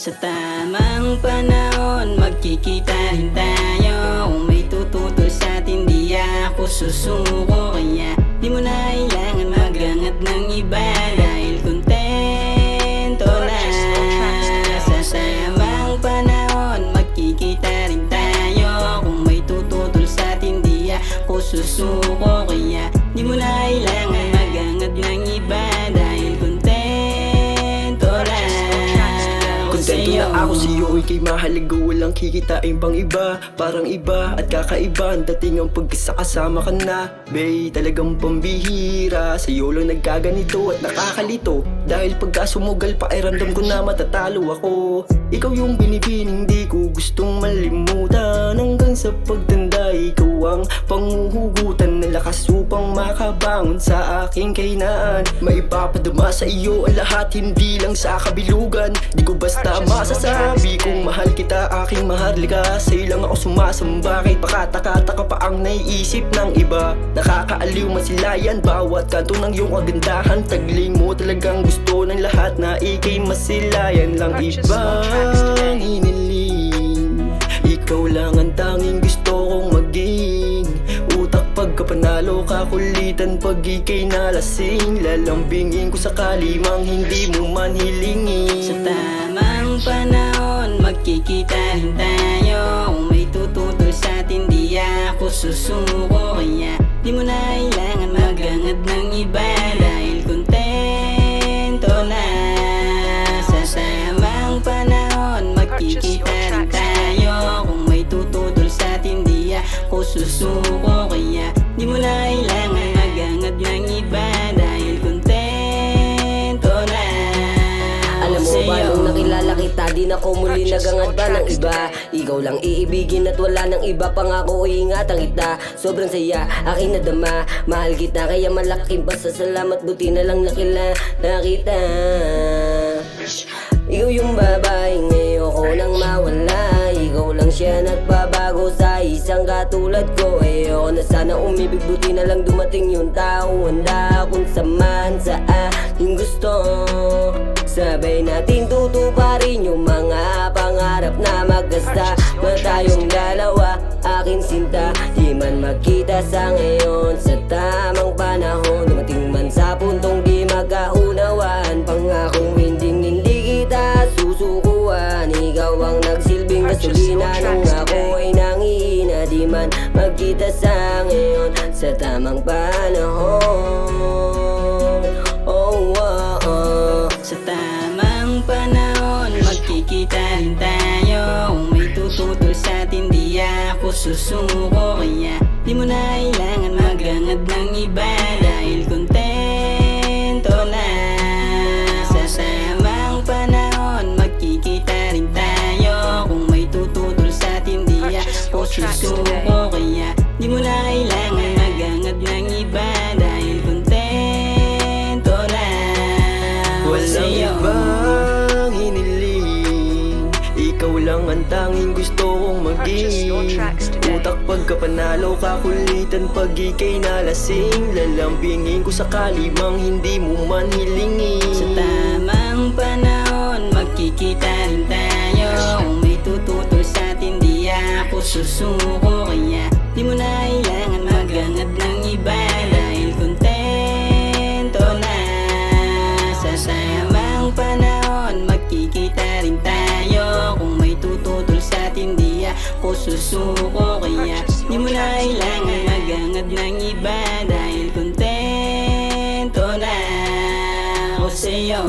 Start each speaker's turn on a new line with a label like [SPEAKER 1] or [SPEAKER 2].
[SPEAKER 1] Sa tamang panahon magkikita rin tayo. Kung may tututol sa'tin di ako susuko. Kaya di mo na kailangan magangat ng iba, dahil kontento na. Sa tamang panahon magkikita rin tayo. Kung may tututol sa'tin di ako susuko. Kaya di mo na kailangan magangat ng iba, dahil kontento na.
[SPEAKER 2] Kontento na ako sa'yo, ika'y mahalaga, walang kikitain pang iba. Parang iba at kakaiba ang dating ang pagkasakasama ka na. Bay, talagang pambihira, sa'yo lang nagkaganito at nakakalito. Dahil pagka sumugal pa ay ramdam ko na matatalo ako. Ikaw yung binibining di ko gustong malimutan. Hanggang sa pagtanda ikaw ang panghuhugutan na lakas upang makabangon sa aking kahinaan. Maipapadama sa iyo ang lahat, hindi lang sa kabilugan. Di ko basta masasabi kung mahal kita, aking maharlika. Sa'yo lang ako sumasamba, kahit pakataka-taka pa ang naiisip ng iba. Nakakaaliw masilayan bawat kanto ng iyong kagandahan. Tagling mo talagang gusto ng lahat na ika'y masilayan lang. Ibang hiniling, ikaw lang ang tanging gusto kong maging. Utak pagka panalo ka, kulitan pag ika'y nalasing. Lalambingin ko sakali mang hindi mo man hilingin.
[SPEAKER 1] Sa tamang panahon magkikita rin tayo. Kung may tututol sa'tin di ako susuko. Kaya di mo na kailangan magangat ng iba, dahil kontento na. Sa tamang panahon magkikita rin tayo. Kung may tututol sa'tin di ako susuko. Kaya di mo na kailangan magangat ng iba, dahil kontento na.
[SPEAKER 3] Alam mo ba nung nakilala kita, di na ko muli nagangad pa ng iba. Ikaw lang iibigin at wala ng iba, pangako iingatan kita. Sobrang saya, aking nadama, mahal kita kaya malaking pasasalamat. Buti na lang nakilala kita. Ikaw yung babaeng ayoko nang mawala. Ikaw lang siya nagbabago sa isang katulad ko. Ayoko na sana umibig, buti na lang dumating yung tao. Handa akong samahan sa aking gusto. Sabay natin tutuparin yung mga pangarap na magkasta na tayong dalawa, aking sinta. Di man magkita sa ngayon, sa tamang panahon dumating man sa puntong di magkaunawaan. Pangakong hindi kita susukuan. Ikaw ang nagsilbing gasolina nung ako ay nangihina. Di man magkita sa ngayon, sa tamang panahon. Oh, oh, oh.
[SPEAKER 1] Sa tamang panahon magkikita rin tayo. Kung may tututol sa'tin di ako susuko. Kaya di mo na kailangan magangat ng iba, dahil kontento na. Sa tamang panahon magkikita rin tayo. Kung may tututol sa'tin di ako susuko. Kaya di mo na kailangan magangat ng iba, dahil kontento na.
[SPEAKER 2] Walang ibang hiniling, ikaw lang ang tanging gusto kong maging. Utak pagka panalo ka, kulitan pag ika'y nalasing. Lalambingin ko sakali mang hindi mo man hilingin.
[SPEAKER 1] Sa tamang panahon magkikita rin tayo. Kung may tututol sa'tin di ako susuko. Kaya di mo na kailangan magangat ng iba, dahil kontento na. Sa tamang panahon magkikita rin tayo. Kung may tututol sa'tin di ako susuko. Kaya di mo na kailangan magangat ng iba, dahil kontento na ako sa'yo.